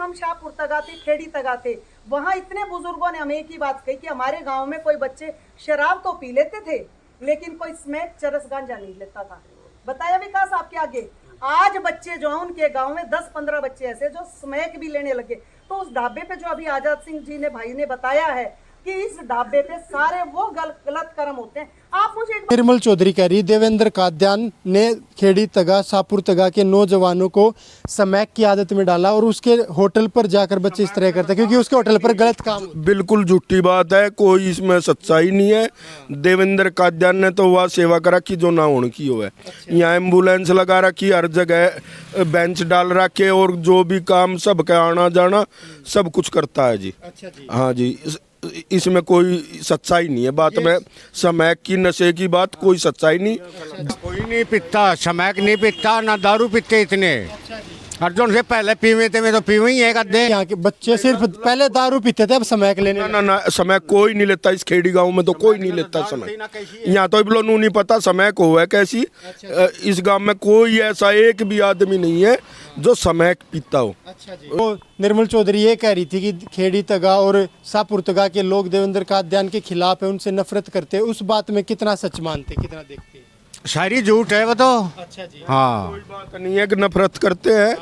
हम शाहपुर तगा थे, खेड़ी तगा थे, वहाँ इतने बुजुर्गों ने हमें एक ही बात कही कि हमारे गांव में कोई बच्चे शराब तो पी लेते थे लेकिन कोई स्मैक चरस गांजा नहीं लेता था। बताया विकास आपके आगे। आज बच्चे जो हैं उनके गांव में 10-15 बच्चे ऐसे जो स्मैक भी लेने लगे। तो उस ढाबे पे जो अभी आजाद सिंह जी ने भाई ने बताया है कि इस ढाबे पे सारे वो गलत कर्म होते हैं। आप मुझे निर्मल चौधरी कह रही देवेंद्र काद्यान ने खेड़ी तगा शाहपुर तगा के नौजवानों को स्मैक की आदत में डाला और उसके होटल पर जाकर बच्चे इस तरह करते क्योंकि उसके होटल पर गलत काम। बिल्कुल झूठी बात है, कोई इसमें सच्चाई नहीं है। देवेंद्र काद्यान ने तो वह सेवा करा कि जो ना होने की हो है। यहाँ एम्बुलेंस लगा रखी, हर जगह बेंच डाल रखे और जो भी काम सबका आना जाना सब कुछ करता है जी। अच्छा जी। हाँ जी, इसमें कोई सच्चाई नहीं है बात में। स्मैक की नशे की बात कोई सच्चाई नहीं। कोई नहीं पीता, स्मैक नहीं पीता, ना दारू पीते इतने। अर्जुन से पहले पीवे थे, मैं तो पीवे ही है गद्दे। यहाँ के बच्चे सिर्फ पहले दारू पीते थे, अब स्मैक लेने ना ना स्मैक कोई नहीं लेता इस खेड़ी गांव में, तो कोई नहीं लेता स्मैक। यहाँ तो इबलो नू नहीं पता स्मैक हो है कैसी। इस गांव में कोई ऐसा एक भी आदमी नहीं है जो स्मैक पीता हो। अच्छा जी। वो निर्मल चौधरी ये कह रही थी कि खेड़ी तगा और शाहपुर तगा के लोग देवेंद्र काद्यान के खिलाफ है, उनसे नफरत करते हैं। उस बात में कितना सच मानते, कितना देखते हैं? सारी झूठ है वो तो। अच्छा जी। हाँ, कोई बात नहीं है कि नफरत करते हैं,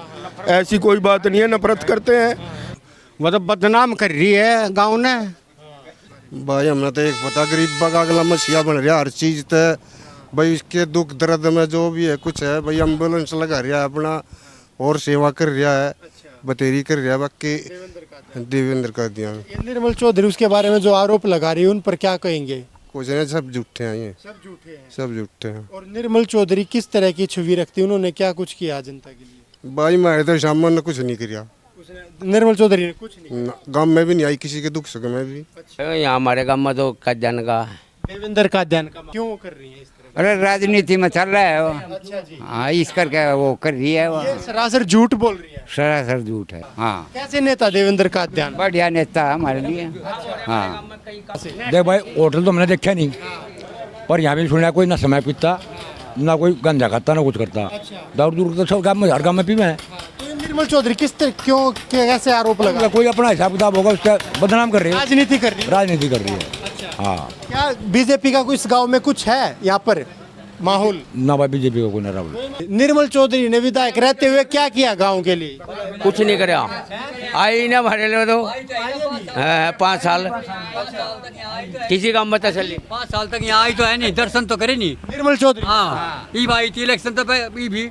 ऐसी कोई बात नहीं है नफरत करते हैं। वो तो बदनाम कर रही है गाँव ने। भाई हमने तो एक पता गरीब का अगला मसीहा बन रहा हर चीज तो भाई इसके दुख दर्द में जो भी है कुछ है भाई एम्बुलेंस लगा रहा है अपना और सेवा कर रहा है, बतेरी कर रहा है बाकी देवेंद्र काद्यान। निर्मल चौधरी उसके बारे में जो आरोप लगा रही है उन पर क्या कहेंगे? कुछ नहीं, सब झूठे हैं ये, सब झूठे हैं। सब झूठे हैं। और निर्मल चौधरी किस तरह की छवि रखती है, उन्होंने क्या कुछ किया जनता के लिए? भाई मैं तो सामने ने कुछ नहीं किया, निर्मल चौधरी ने कुछ नहीं। गाँव में भी नहीं आई किसी के दुख सुख में भी। यहाँ हमारे गांव में तो काद्यान का देवेंद्र काद्यान का क्यों कर रही है इस तरह? अरे राजनीति में चल रहा है वो। अच्छा जी। हाँ, इस करके वो कर रही है वो। ये सरासर झूठ बोल रही है। सरासर झूठ है। हाँ, कैसे नेता देवेंद्र काद्यान? बढ़िया नेता है हमारे लिए। हाँ, देख भाई, होटल तो हमने देखा नहीं, पर यहाँ भी सुना कोई ना समय पीता, ना कोई गंजा खाता, ना कुछ करता। दारू दूर तो सब गाँव में, हर गाँव में पीवे हैं। तो निर्मल चौधरी किस तरह क्यों कैसे आरोप लगा? कोई अपना हिसाब किताब होगा, उसका बदनाम कर रही है, राजनीति कर रही है। राजनीति कर रही है। हाँ, क्या बीजेपी का कोई इस गांव में कुछ है यहाँ पर माहौल? ना भाई बीजेपी को कोई ना राहुल। निर्मल चौधरी ने विधायक रहते हुए क्या किया गांव के लिए? कुछ नहीं करे। आई ना भरे लो तो 5 साल किसी काम में तसली 5 साल तक यहाँ आई तो है नहीं, दर्शन तो करे नहीं। निर्मल चौधरी हाँ, ई भाई थी इलेक्शन तो ई भी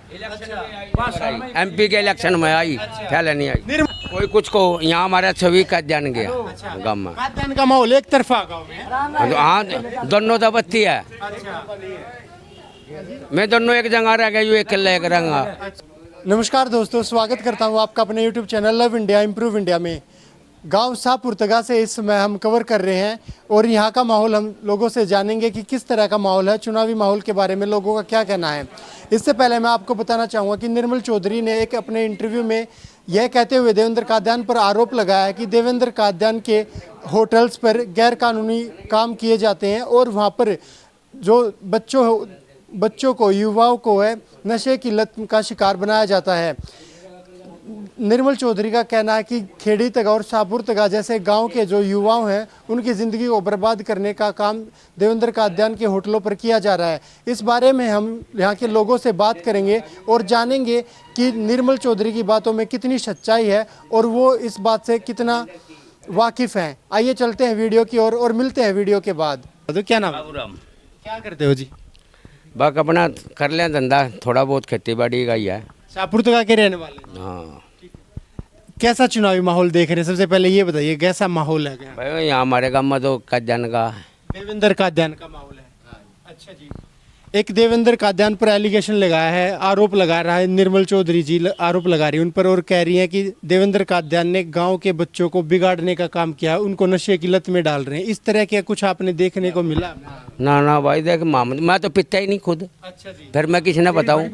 MP के इलेक्शन में आई, पहले नहीं आई। कोई कुछ को यहाँ हमारा छवि काद्यान गया गाँव में। काद्यान का माहौल एक तरफा गाँव में। हाँ, दोनों तो बत्ती है। मैं दोनों एक जगह रह गया, एक किला एक रंगा। नमस्कार दोस्तों, स्वागत करता हूं आपका अपने YouTube channel love India improve India में। गांव शाहपुर तगा से इस समय हम कवर कर रहे हैं और यहां का माहौल हम लोगों से जानेंगे कि किस तरह का माहौल है, चुनावी माहौल के बारे में लोगों का क्या कहना है। इससे पहले मैं आपको बताना चाहूँगा कि निर्मल चौधरी ने एक अपने इंटरव्यू में यह कहते हुए देवेंद्र काद्यान पर आरोप लगाया है कि देवेंद्र काद्यान के होटल्स पर गैरकानूनी काम किए जाते हैं और वहाँ पर जो बच्चों को, युवाओं को है नशे की लत का शिकार बनाया जाता है। निर्मल चौधरी का कहना है कि खेड़ी तगा और शाहपुर तगा जैसे गांव के जो युवाओं हैं उनकी ज़िंदगी को बर्बाद करने का काम देवेंद्र काद्यान के होटलों पर किया जा रहा है। इस बारे में हम यहाँ के लोगों से बात करेंगे और जानेंगे कि निर्मल चौधरी की बातों में कितनी सच्चाई है और वो इस बात से कितना वाकिफ़ हैं। आइए चलते हैं वीडियो की ओर और मिलते हैं वीडियो के बाद। तो क्या नाम है? क्या करते हो जी? बाकी अपना कर लें धंधा, थोड़ा बहुत खेती बाड़ी का ही है। शाहपुर तगा के रहने वाले? हाँ। कैसा चुनावी माहौल देख रहे हैं? सबसे पहले ये बताइए कैसा माहौल है? भाई यहाँ हमारे गांव में तो काद्यान का देवेंद्र काद्यान का माहौल है। अच्छा जी। एक देवेंद्र काद्यान पर एलिगेशन लगाया है, आरोप लगा रहा है निर्मल चौधरी जी, आरोप लगा रही है उन पर और कह रही है कि देवेंद्र काद्यान ने गांव के बच्चों को बिगाड़ने का काम किया, उनको नशे की लत में डाल रहे हैं। इस तरह के कुछ आपने देखने को मिला? ना भाई देख, मैं तो पीता ही नहीं खुद। अच्छा जी। फिर मैं किसी ने बताऊं?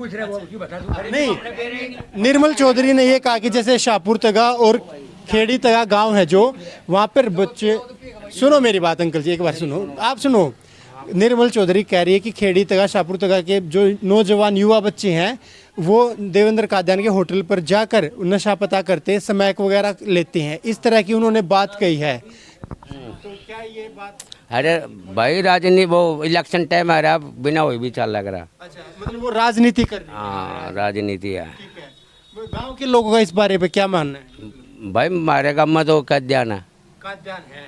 नहीं, निर्मल चौधरी ने ये कहा कि जैसे शाहपुर तगा और खेड़ी तगा गांव है जो, वहाँ पर बच्चे, सुनो मेरी बात अंकल जी, एक बार सुनो, आप सुनो। निर्मल चौधरी कह रही है कि खेड़ी तगा शाहपुर तगा के जो नौजवान युवा बच्चे हैं वो देवेंद्र कादियान के होटल पर जाकर नशा पता करते हैं, स्मैक वगैरह लेते हैं, इस तरह की उन्होंने बात कही है। तो क्या ये बात अरे भाई राजनीति वो इलेक्शन टाइम आ रहा बिना हुई भी चल लग रहा। अच्छा, मतलब वो राजनीति कर रही है। हाँ राजनीति है। ठीक है, वो गांव के लोगों का इस बारे में क्या मानना है? भाई हमारे गाँव में तो कादियान है। कादियान है,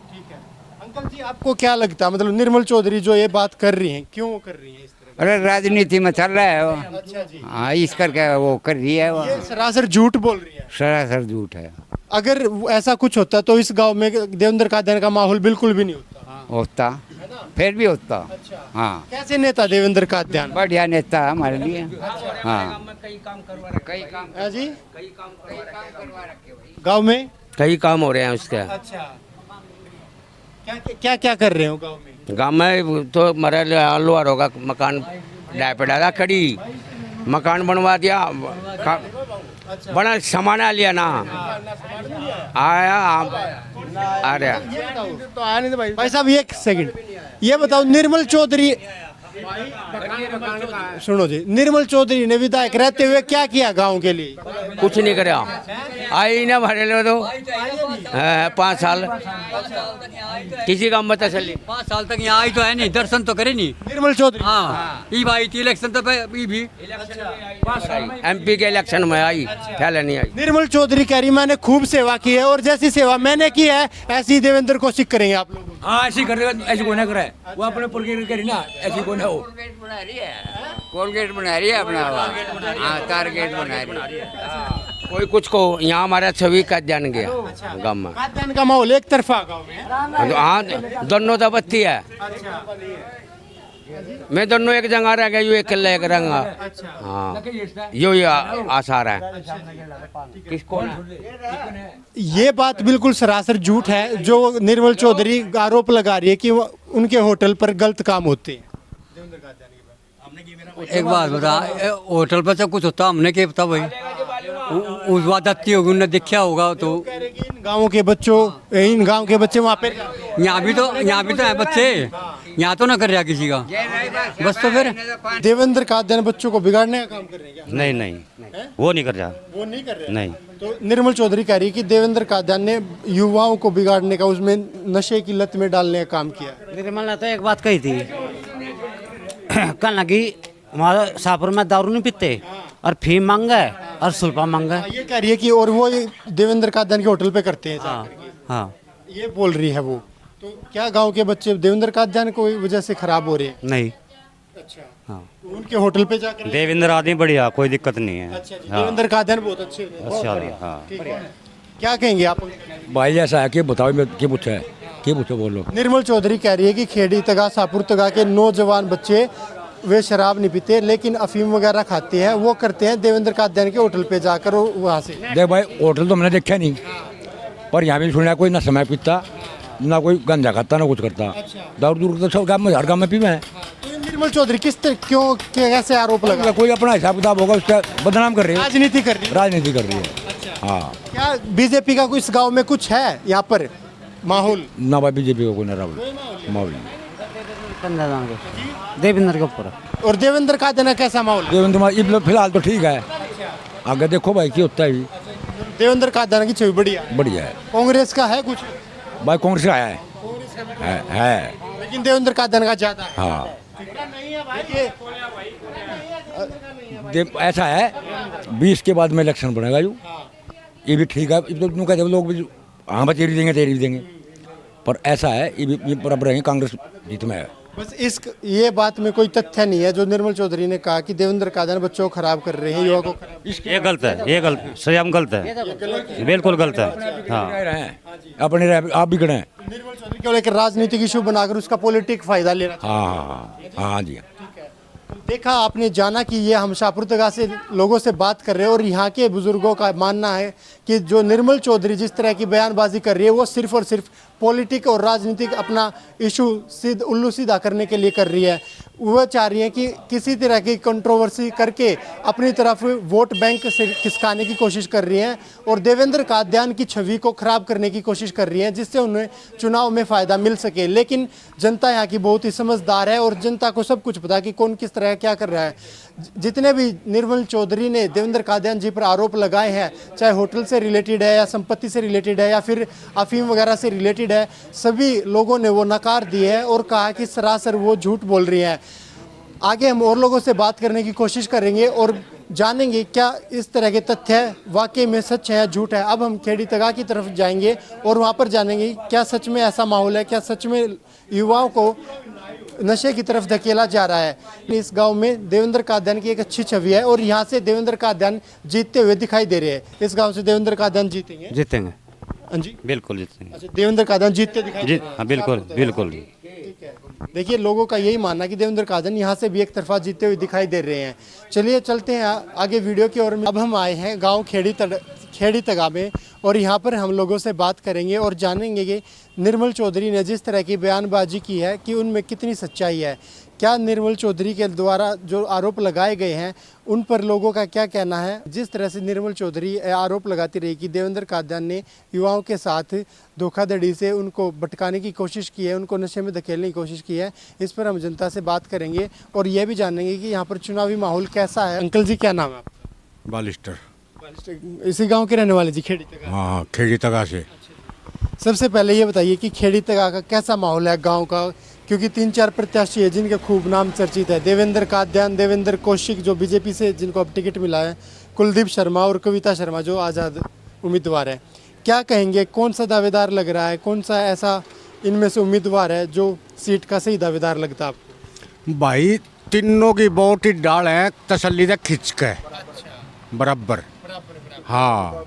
ठीक है। अंकल जी आपको क्या लगता है, मतलब निर्मल चौधरी जो ये बात कर रही हैं, क्यों कर रही हैं इस तरह? अरे राजनीति में चल रहा है वो। अच्छा जी, हाँ, इस करके वो कर रही है वो। ये सरासर झूठ बोल रही है। सरासर झूठ है। अगर ऐसा कुछ होता तो इस गांव में देवेंद्र कादियान का माहौल बिल्कुल भी नहीं होता। होता फिर भी होता। हाँ, कैसे नेता देवेंद्र कादियान? बढ़िया नेता है हमारे लिए। हाँ, कई काम करवा है जी, गांव में कई काम हो रहे हैं उसके। अच्छा, क्या क्या कर रहे हो गांव में? गाँव में तो हमारे लोहारों का मकान डाय पे डाला, खड़ी मकान बनवा दिया, बड़ा सामान आ लिया ना, आया आ रहा। तो आया नहीं तो भाई साहब एक सेकंड, ये बताओ निर्मल चौधरी, सुनो जी, निर्मल चौधरी ने विधायक रहते हुए क्या किया गांव के लिए? कुछ नहीं करा, आई ना भरे लो तो 5 साल किसी काम में तसली। 5 साल तक यहाँ आई तो है नहीं, दर्शन तो करे नहीं। निर्मल चौधरी हाँ, ई आई थी इलेक्शन तो ई भी MP के इलेक्शन में आई, पहले नहीं आई। निर्मल चौधरी कह रही मैंने खूब सेवा की है और जैसी सेवा मैंने की है ऐसी देवेंद्र कौशिक करेंगे आप लोग। हाँ ऐसी कर ऐसी कोई ना करे, वो अपने पुल की करी ना, ऐसी कोई ना हो। कोलगेट बना रही है, कोलगेट बना रही है अपना। हाँ, टारगेट बना रही है। कोई कुछ को यहाँ हमारा छवि कादियान गया गाँव में। कादियान का माहौल एक तरफा गाँव में। हाँ दोनों तो बत्ती है, मैं दोनों एक जगह रह गया, यू एक किला एक रंगा। हाँ यो आसार है। किसको ये बात बिल्कुल सरासर झूठ है जो निर्मल चौधरी आरोप लगा रही है कि वो उनके होटल पर गलत काम होते हैं। एक बात बता, होटल पर सब कुछ होता हमने क्या पता भाई, उस बात आती होगी, उन्होंने देखा होगा तो। इन गाँव के बच्चों, इन गाँव के बच्चे वहाँ पे यहाँ भी तो है बच्चे, यहाँ तो ना कर रहा किसी का, बस तो फिर देवेंद्र कादियान बच्चों को बिगाड़ने का काम कर रहे हैं क्या? नहीं नहीं, वो नहीं कर रहा। वो नहीं कर रहे। नहीं, तो निर्मल चौधरी कह रही है कि देवेंद्र कादियान ने युवाओं को बिगाड़ने का, उसमें नशे की लत में डालने का काम किया। निर्मल ने तो एक बात कही थी, कहना कि हमारा शाहपुर में दारू नहीं पीते और फीम मांगा है और सुल्फा मांगा है। ये कह रही है कि और वो ये देवेंद्र कादियान के होटल पे करते हैं। हाँ, ये बोल रही है वो। तो क्या गांव के बच्चे देवेंद्र कादियान को वजह से खराब हो रहे हैं? नहीं। अच्छा, हाँ, उनके होटल पे जाकर देवेंद्र आदमी बढ़िया, कोई दिक्कत नहीं है। अच्छा, देवेंद्र कादियान बहुत अच्छे होते हैं। अच्छा आदमी, हाँ। ठीक है, क्या कहेंगे आप? भाई ऐसा है कि बताओ क्या पूछा है, क्या पूछो बोलो। निर्मल चौधरी कह रही है कि खेड़ी तगा शाहपुर तगा के नौजवान बच्चे वे शराब नहीं पीते लेकिन अफीम वगैरह खाते हैं, वो करते हैं देवेंद्र कादियान के होटल पे जाकर वहाँ से। देख भाई होटल तो मैंने देखा नहीं, पर यहाँ भी सुना कोई ना समय पीता, ना कोई गंजा खाता, ना कुछ करता। दारू दूर तो सब गाँव में, हर गाँव में पीवे हैं। तो निर्मल चौधरी किस तरह, क्यों, कैसे आरोप लगा? कोई अपना हिसाब किताब होगा, उसका बदनाम कर रही है, राजनीति कर रही है। राजनीति कर रही है। हाँ, क्या बीजेपी का कोई इस गाँव में कुछ है यहाँ पर माहौल? ना भाई बीजेपी को कोई ना माहौल। देवेंद्र के ऊपर। और देवेंद्र कादियान कैसा माहौल? देवेंद्र फिलहाल तो ठीक है, आगे देखो भाई क्या होता है। देवेंद्र कादियान की छवि बढ़िया बढ़िया है। कांग्रेस का है कुछ? भाई कांग्रेस का आया है। लेकिन देवेंद्र कादियान का ज्यादा है। हाँ, ऐसा है 20 के बाद में इलेक्शन बनेगा यू, ये भी ठीक है। तो कहते लोग भी हाँ भाई तेरी देंगे, पर ऐसा है ये बराबर है, कांग्रेस जीत में है। बस ये बात में कोई तथ्य नहीं है जो निर्मल चौधरी ने कहा कि देवेंद्र कादियान बच्चों को खराब कर रहे हैं, युवा को खराब। ये गलत है, ये गलत, सयाम गलत है, बिल्कुल गलत है। हाँ, अपने आप भी गए। निर्मल चौधरी केवल एक राजनीतिक इशू बनाकर उसका पॉलिटिक फायदा ले रहा। हाँ जी। देखा आपने, जाना कि ये हम शाहपुर तगा से लोगों से बात कर रहे हैं और यहाँ के बुजुर्गों का मानना है कि जो निर्मल चौधरी जिस तरह की बयानबाजी कर रही है वो सिर्फ और सिर्फ पॉलिटिक और राजनीतिक अपना इशू उल्लू सीधा करने के लिए कर रही है। वह चाह रही है कि किसी तरह की कंट्रोवर्सी करके अपनी तरफ वोट बैंक से खिसकाने की कोशिश कर रही हैं और देवेंद्र कादियान की छवि को खराब करने की कोशिश कर रही हैं, जिससे उन्हें चुनाव में फ़ायदा मिल सके। लेकिन जनता यहाँ की बहुत ही समझदार है और जनता को सब कुछ पता है कि कौन किस तरह क्या कर रहा है। जितने भी निर्मल चौधरी ने देवेंद्र कादियान जी पर आरोप लगाए हैं, चाहे होटल से रिलेटेड है या संपत्ति से रिलेटेड है या फिर अफीम वगैरह से रिलेटेड है, सभी लोगों ने वो नकार दिए है और कहा कि सरासर वो झूठ बोल रही हैं। आगे हम और लोगों से बात करने की कोशिश करेंगे और जानेंगे क्या इस तरह के तथ्य वाकई में सच है या झूठ है। अब हम खेड़ी तगा की तरफ जाएंगे और वहाँ पर जानेंगे क्या सच में ऐसा माहौल है, क्या सच में युवाओं को नशे की तरफ धकेला जा रहा है। इस गांव में देवेंद्र कादियान की एक अच्छी छवि है और यहाँ से देवेंद्र कादियान जीतते हुए दिखाई दे रहे हैं। इस गांव से देवेंद्र कादियान जीतेंगे? जीतेंगे, हाँ जी, बिल्कुल जीतेंगे। अच्छा, देवेंद्र कादियान जीतते दिखाई दे रहे हैं? हाँ बिल्कुल बिल्कुल। देखिए, लोगों का यही मानना कि देवेंद्र कादियान यहाँ से भी एक तरफा जीतते हुए दिखाई दे रहे हैं। चलिए चलते हैं आगे वीडियो की ओर। अब हम आए हैं गांव खेड़ी तगा में और यहाँ पर हम लोगों से बात करेंगे और जानेंगे कि निर्मल चौधरी ने जिस तरह की बयानबाजी की है कि उनमें कितनी सच्चाई है। क्या निर्मल चौधरी के द्वारा जो आरोप लगाए गए हैं उन पर लोगों का क्या कहना है। जिस तरह से निर्मल चौधरी आरोप लगाती रही कि देवेंद्र कादियान ने युवाओं के साथ धोखाधड़ी से उनको भटकाने की कोशिश की है, उनको नशे में धकेलने की कोशिश की है, इस पर हम जनता से बात करेंगे और यह भी जानेंगे कि यहाँ पर चुनावी माहौल कैसा है। अंकल जी, क्या नाम है आपका? बालिस्टर। इसी गांव के रहने वाले जी? खेड़ी तगा। हाँ, खेड़ी तगा से। सबसे पहले ये बताइए कि खेड़ी तगा का कैसा माहौल है गांव का, क्योंकि 3-4 प्रत्याशी है जिनके खूब नाम चर्चित है। देवेंद्र कादियान, देवेंद्र कौशिक जो बीजेपी से जिनको अब टिकट मिला है, कुलदीप शर्मा और कविता शर्मा जो आज़ाद उम्मीदवार है। क्या कहेंगे, कौन सा दावेदार लग रहा है, कौन सा ऐसा इनमें से उम्मीदवार है जो सीट का सही दावेदार लगता है आपको? भाई तीनों की बहुत ही डाल है, तसल्ली से खिंच के बराबर। हाँ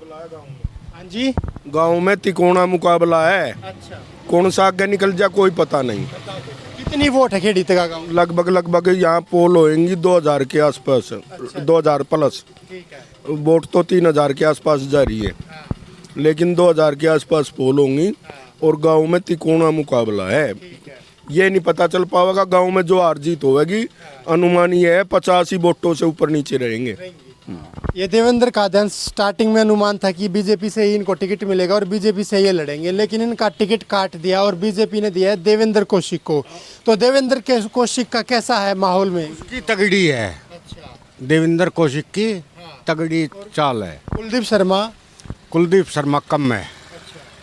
हाँ जी, गांव में तिकोना मुकाबला है। अच्छा, कौन सा आगे निकल जाए कोई पता नहीं। कितनी वोट है खेड़ी तगा गाँव? लगभग यहाँ पोल होएंगी 2000 के आसपास। 2000 प्लस। ठीक है। वोट तो 3000 के आसपास जा रही है, लेकिन 2000 के आसपास पोल होंगी और गांव में तिकोना मुकाबला है। ये नहीं पता चल पाएगा गांव में जो हार जीत होगी। अनुमान ये है 85 वोटों से ऊपर नीचे रहेंगे। ये देवेंद्र कादियान स्टार्टिंग में अनुमान था कि बीजेपी से ही इनको टिकट मिलेगा और बीजेपी से ये लड़ेंगे, लेकिन इनका टिकट काट दिया और बीजेपी ने दिया है देवेंद्र कौशिक को। तो देवेंद्र कौशिक का कैसा है माहौल में? की तगड़ी है। अच्छा, देवेंद्र कौशिक की तगड़ी चाल है। कुलदीप शर्मा कम है।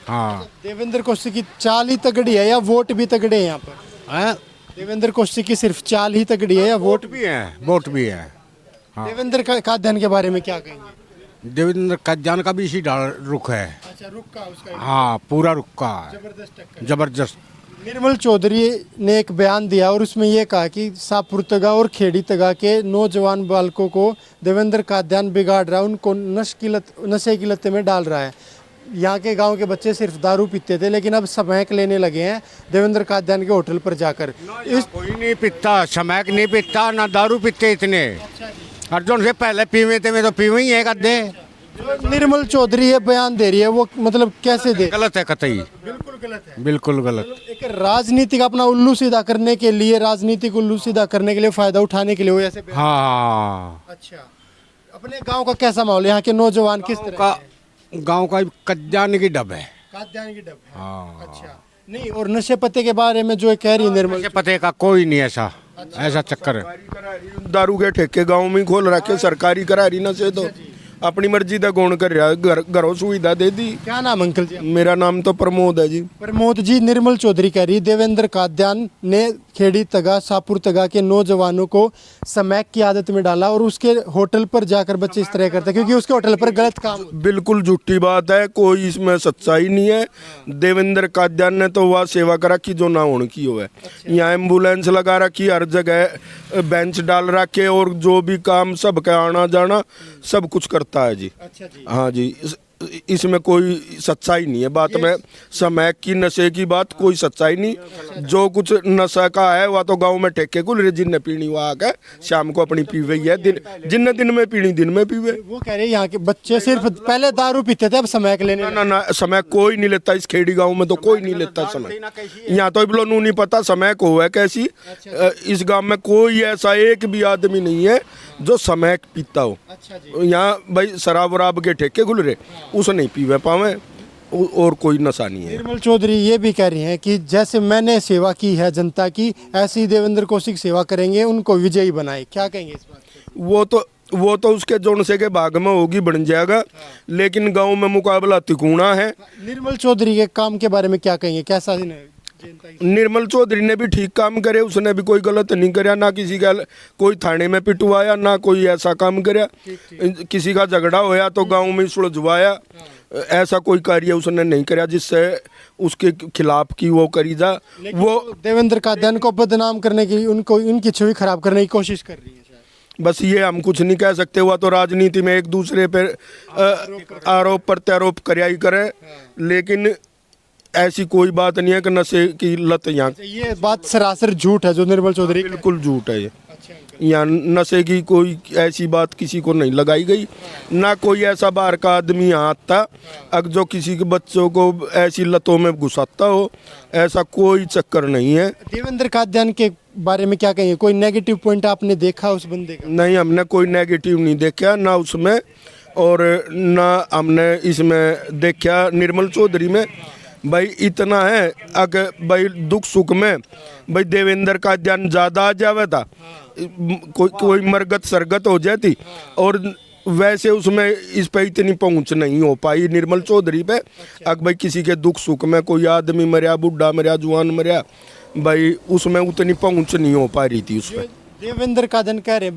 हाँ, देवेंद्र कौशिक की चाल ही तगड़ी है या वोट भी तगड़े हैं यहाँ पर? देवेंद्र कौशिक की सिर्फ चाल ही तगड़ी है या वोट भी? वोट भी है। हाँ। देवेंद्र कादियान के बारे में क्या कहेंगे? देवेंद्र कादियान का भी इसी डाल रुख है। अच्छा, रुक का उसका? हाँ, पूरा रुख का है। जबरदस्त। निर्मल चौधरी ने एक बयान दिया और उसमें यह कहा कि शाहपुर तगा और खेड़ी तगा के नौजवान बालकों को देवेंद्र कादियान बिगाड़ रहा है, उनको नशे की लत में डाल रहा है। यहाँ के गांव के बच्चे सिर्फ दारू पीते थे, लेकिन अब समैक लेने लगे हैं देवेंद्र कादियान के होटल पर जाकर। कोई नहीं पीता, समैक नहीं पीता, ना दारू पीते इतने। अर्जुन से पहले पीवे थे, मैं तो पीवे ही है गद्दे। निर्मल चौधरी ये बयान दे रही है वो मतलब कैसे दे? गलत है, कतई बिल्कुल गलत है। बिल्कुल गलत। एक राजनीतिक अपना उल्लू सीधा करने के लिए, राजनीतिक उल्लू सीधा करने के लिए, फायदा उठाने के लिए वो ऐसे बयान। हाँ। अच्छा, अपने गांव का कैसा माहौल है? यहाँ के नौजवान किस तरह का? गांव का कादियान की डब है। कादियान की डब है। हाँ। अच्छा, नहीं, और नशे पत्ते के बारे में जो कह रही है निर्मल, नशे पत्ते का कोई नहीं ऐसा चक्कर है। दारू के ठेके गांव में खोल रखे, सरकारी करा रही ना से तो अपनी मर्जी का कौन कर रहा है। घरों सुविधा दे दी। क्या नाम अंकल जी? मेरा नाम तो प्रमोद है जी। प्रमोद जी, निर्मल चौधरी कह रही देवेंद्र कादियान ने खेड़ी तगा, शाहपुर तगा के नौजवानों को समैक की आदत में डाला और उसके होटल पर जाकर बच्चे इस तरह करते क्योंकि उसके होटल पर गलत काम। बिल्कुल झूठी बात है, कोई इसमें सच्चाई नहीं है। देवेंद्र कादियान ने तो वह सेवा करा कि जो ना होने की हो है। यहाँ एम्बुलेंस लगा रखी, हर जगह बेंच डाल रखे और जो भी काम सबका आना जाना सब कुछ करता है जी। अच्छा जी। हाँ जी, इसमें कोई सच्चाई नहीं है बात में। समय की नशे की बात कोई सच्चाई नहीं। जो कुछ नशा का है वह तो गांव में ठेके को जिनने पीनी वह आकर शाम को अपनी पीवे ही है, जिनने दिन में पीनी दिन में पीवे। वो कह रहे हैं यहाँ के बच्चे सिर्फ पहले दारू पीते थे, अब समय के लेने ना समय कोई नहीं लेता इस खेड़ी गांव में, तो कोई नहीं लेता समय। यहाँ तो बिलो नहीं पता समय को है कैसी। इस गांव में कोई ऐसा एक भी आदमी नहीं है जो समय पीता हो। यहाँ भाई शराब वराब के ठेके खुल रहे, उसे नहीं पीवे पावे और कोई नशा नहीं है। निर्मल चौधरी ये भी कह रही हैं कि जैसे मैंने सेवा की है जनता की, ऐसी ही देवेंद्र कौशिक सेवा करेंगे, उनको विजयी बनाए। क्या कहेंगे इस बात पे? वो तो उसके जोन से के भाग में होगी बन जाएगा, लेकिन गांव में मुकाबला तिकोना है। निर्मल चौधरी के काम के बारे में क्या कहेंगे? कैसा दिन है? निर्मल चौधरी ने भी ठीक काम करे, उसने भी कोई गलत नहीं कराया, ना किसी का कोई थाने में पिटवाया, ना कोई ऐसा काम कराया। किसी का झगड़ा होया तो गांव में सुलझवाया, ऐसा कोई कार्य उसने नहीं कराया जिससे उसके खिलाफ की वो करी जा। वो देवेंद्र कादियान को बदनाम करने की, उनको उनकी छवि खराब करने की कोशिश कर रही है। बस ये हम कुछ नहीं कह सकते। हुआ तो राजनीति में एक दूसरे पे आरोप प्रत्यारोप कराया ही करे, लेकिन ऐसी कोई बात नहीं है कि नशे की लत यहाँ। ये बात सरासर झूठ है जो निर्मल चौधरी। बिल्कुल झूठ है ये। यहाँ नशे की कोई ऐसी बात किसी को नहीं लगाई गई, ना कोई ऐसा बाहर का आदमी यहाँ आता अगर जो किसी के बच्चों को ऐसी लतों में घुसाता हो, ऐसा कोई चक्कर नहीं है। देवेंद्र कादियान के बारे में क्या कहेंगे? कोई नेगेटिव पॉइंट आपने देखा उस बंदे का? नहीं, हमने कोई नेगेटिव नहीं देखा ना उसमें, और ना हमने इसमें देखा निर्मल चौधरी में। भाई इतना है अगर भाई दुख सुख में भाई देवेंद्र का ध्यान ज़्यादा आ जावे था, कोई मरगत सरगत हो जाती, और वैसे उसमें इस पे इतनी पहुंच नहीं हो पाई निर्मल चौधरी पे। अगर भाई किसी के दुख सुख में कोई आदमी मरिया, बुढ़ा मरिया, जवान मरिया, भाई उसमें उतनी पहुंच नहीं हो पा रही थी उस पर। देवेंद्र कादियान कह रहे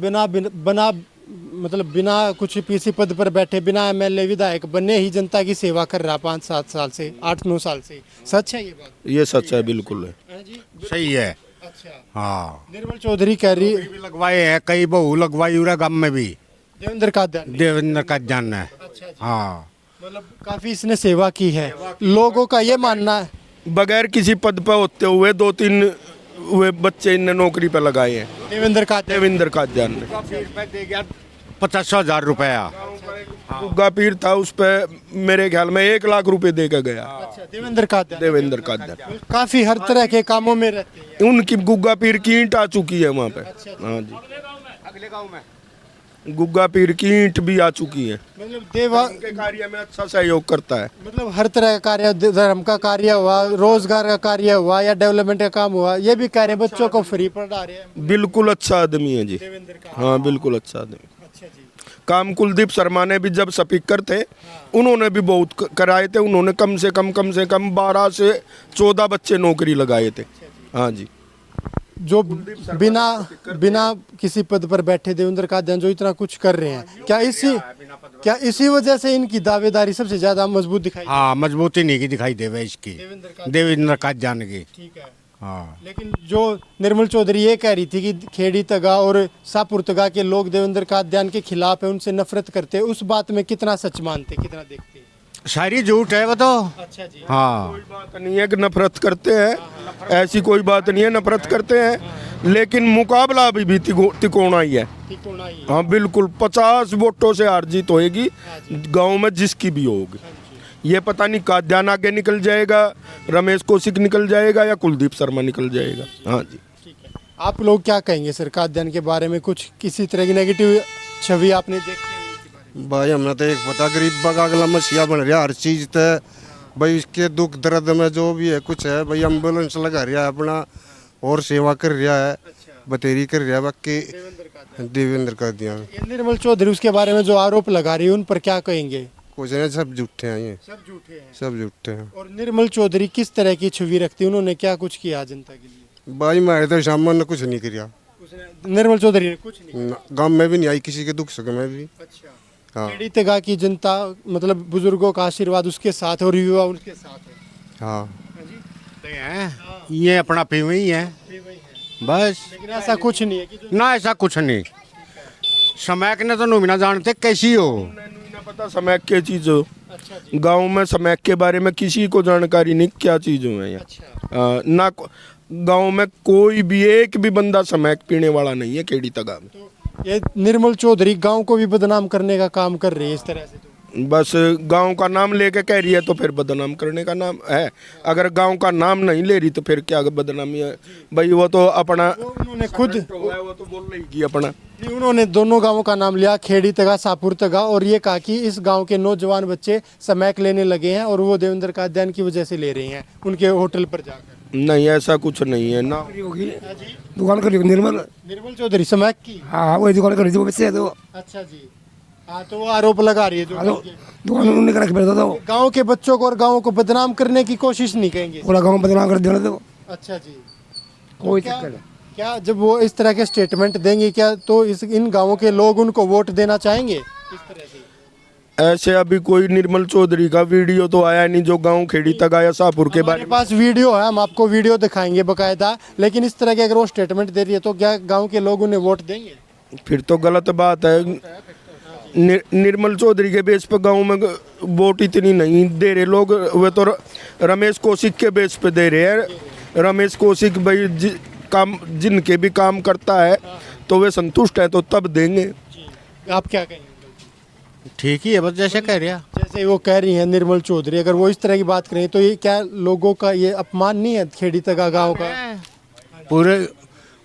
बिना कुछ किसी पद पर बैठे, बिना एमएलए विधायक बने ही जनता की सेवा कर रहा 5-7 साल से, 8-9 साल से। सच है ये बात? ये सच है, बिल्कुल है। सही है। अच्छा। हाँ, निर्मल चौधरी कह रही भी लगवाए हैं, कई बहू लगवाई उरा गांव में भी देवेंद्र कादियान ने। हाँ, मतलब काफी इसने सेवा की है। लोगों का ये मानना है बगैर किसी पद पर होते हुए 2-3 वे बच्चे इनने नौकरी पे लगाए हैं देवेंद्र कादियान ने। 50,000 रुपया गुग्गा पीर था, उस पे मेरे ख्याल में 1 लाख रुपए दे के गया। अच्छा, देवेंद्र कादियान काफी हर तरह के कामों में रहते हैं। उनकी गुग्गा पीर की ईंट आ चुकी है वहाँ पे। हाँ जी, अगले गांव में गुग्गा पीर की ईंट भी आ चुकी है। मतलब देवा के कार्य में अच्छा सहयोग करता है। मतलब हर तरह का कार्य, धर्म का कार्य हुआ, रोजगार का कार्य हुआ, या डेवलपमेंट का काम हुआ, ये भी कार्य बच्चों को फ्री पढ़ा रहे हैं। बिल्कुल अच्छा आदमी है जी। हाँ, बिल्कुल अच्छा आदमी। काम कुलदीप शर्मा ने भी जब स्पीकर थे, उन्होंने भी बहुत कराए थे। उन्होंने कम से कम 12 से 14 बच्चे नौकरी लगाए थे। हाँ जी, जो बिना किसी पद पर बैठे देवेंद्र कादियान जो इतना कुछ कर रहे हैं, क्या इसी वजह से इनकी दावेदारी सबसे ज्यादा मजबूत दिखाई? हाँ, मजबूती नहीं की दिखाई देवे इसकी, देवेंद्र कादियान की। ठीक है। हाँ, लेकिन जो निर्मल चौधरी ये कह रही थी कि खेड़ी तगा और शाहपुर तगा के लोग देवेंद्र कादियान के खिलाफ है, उनसे नफरत करते हैं, उस बात में कितना सच मानते, कितना देखते? सारी झूठ है वो तो। अच्छा जी। हाँ, कोई बात नहीं है कि नफरत करते हैं, ऐसी कोई बात नहीं है, नफरत करते हैं, लेकिन मुकाबला अभी भी तिकोना ही है। हाँ बिल्कुल, 50 वोटों से हार जीत होएगी गांव में जिसकी भी होगी। ये पता नहीं कादियान आगे निकल जाएगा, रमेश कौशिक निकल जाएगा, या कुलदीप शर्मा निकल जाएगा। हाँ जी। आप लोग क्या कहेंगे सर कादियान के बारे में? कुछ किसी तरह की नेगेटिव छवि आपने देखी? भाई हमने तो एक पता गरीब का अगला मसीहा बन रहा हर चीज तो। भाई इसके दुख दर्द में जो भी है कुछ है, भाई एम्बुलेंस लगा रहा है अपना, और सेवा कर रहा है, बतेरी कर रहा है। बाकी देवेंद्र कादियान, निर्मल चौधरी उसके बारे में जो आरोप लगा रही है, उन पर क्या कहेंगे? कुछ नहीं, सब झूठे हैं ये, सब झूठे हैं। और निर्मल चौधरी किस तरह की छवि रखती है? उन्होंने क्या कुछ किया जनता के लिए? भाई मारे तो सामान ने कुछ नहीं किया, निर्मल चौधरी ने कुछ नहीं, गांव में भी नहीं आई, किसी के दुख सुख में भी। अच्छा। हाँ, खेड़ी तगा की जनता मतलब बुजुर्गों का आशीर्वाद उसके साथ और युवा उनके साथ है। हाँ, ये अपना पीवे ही है बस। लेकिन ऐसा कुछ नहीं है कि ना, ऐसा कुछ नहीं। समय के ने तो नुमिना जानते कैसी हो, पता समय के चीज हो। गांव में स्मैक के बारे में किसी को जानकारी नहीं, क्या चीज़ है यहाँ। ना गांव में कोई भी एक भी बंदा स्मैक पीने वाला नहीं है खेड़ी तगा में। ये निर्मल चौधरी गांव को भी बदनाम करने का काम कर रही है इस तरह से। तो बस गांव का नाम लेके कह रही है तो फिर बदनाम करने का नाम है। अगर गांव का नाम नहीं ले रही तो फिर क्या बदनामी है भाई। वो तो अपना उन्होंने खुद वो तो बोल रही अपना। नहीं, उन्होंने दोनों गांवों का नाम लिया, खेड़ी तगा, शाहपुर तगा, और ये कहा कि इस गांव के नौजवान बच्चे स्मैक लेने लगे हैं और वो देवेंद्र का अध्ययन की वजह से ले रहे हैं उनके होटल पर जाकर। नहीं, ऐसा कुछ नहीं है ना। दुकान करी निर्मल चौधरी स्मैक की। हाँ वही दुकान करी थी वो बच्चे तो। अच्छा जी। हाँ, तो वो आरोप लगा रही है जो दुकान उन्होंने करा के बैठा था। गांव के बच्चों को और गांव को बदनाम करने की कोशिश नहीं करेंगे। पूरा गांव बदनाम कर देना तो। अच्छा जी। कोई क्या, चक्कर नहीं। क्या जब वो इस तरह के स्टेटमेंट देंगे क्या तो इन गांवों के लोग उनको वोट देना चाहेंगे इस तरह से? ऐसे अभी कोई निर्मल चौधरी का वीडियो तो आया नहीं जो गांव खेड़ी तक आया शाहपुर के बारे हमारे पास वीडियो है, हम आपको वीडियो दिखाएंगे बकायदा। लेकिन इस तरह के अगर वो स्टेटमेंट दे रही है तो क्या गांव के लोग उन्हें वोट देंगे? फिर तो गलत बात है। निर्मल चौधरी के बेस पे गांव में वोट इतनी नहीं दे रहे लोग। वे तो रमेश कौशिक के बेस पे दे रहे हैं। रमेश कौशिक भाई काम जिनके भी काम करता है तो वे संतुष्ट है तो तब देंगे। आप क्या कहेंगे? ठीक ही है, बस जैसे कह रहा। जैसे वो कह रही हैं निर्मल चौधरी, अगर वो इस तरह की बात करें तो ये क्या लोगों का ये अपमान नहीं है खेड़ी तगा गांव का? पूरे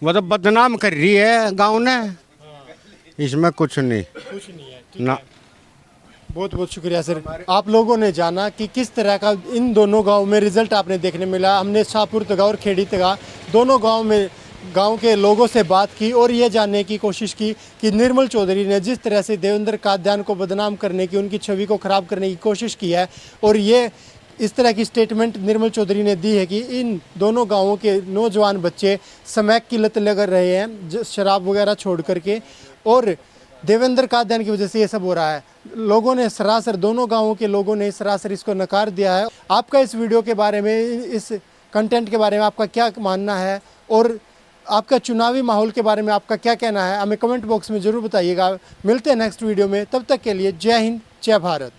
मतलब बदनाम कर रही है गांव ने, इसमें कुछ नहीं ना। बहुत बहुत शुक्रिया सर। आप लोगों ने जाना कि किस तरह का इन दोनों गांव में रिजल्ट आपने देखने मिला। हमने शाहपुर तगा और खेड़ी तगा दोनों गांव के लोगों से बात की और ये जानने की कोशिश की कि निर्मल चौधरी ने जिस तरह से देवेंद्र कादियान को बदनाम करने की, उनकी छवि को ख़राब करने की कोशिश की है, और ये इस तरह की स्टेटमेंट निर्मल चौधरी ने दी है कि इन दोनों गांवों के नौजवान बच्चे स्मैक की लत लग रहे हैं शराब वगैरह छोड़ करके, और देवेंद्र कादियान की वजह से ये सब हो रहा है। लोगों ने सरासर, दोनों गांवों के लोगों ने सरासर इसको नकार दिया है। आपका इस वीडियो के बारे में, इस कंटेंट के बारे में आपका क्या मानना है और आपका चुनावी माहौल के बारे में आपका क्या कहना है, हमें कमेंट बॉक्स में ज़रूर बताइएगा। मिलते हैं नेक्स्ट वीडियो में, तब तक के लिए जय हिंद, जय भारत।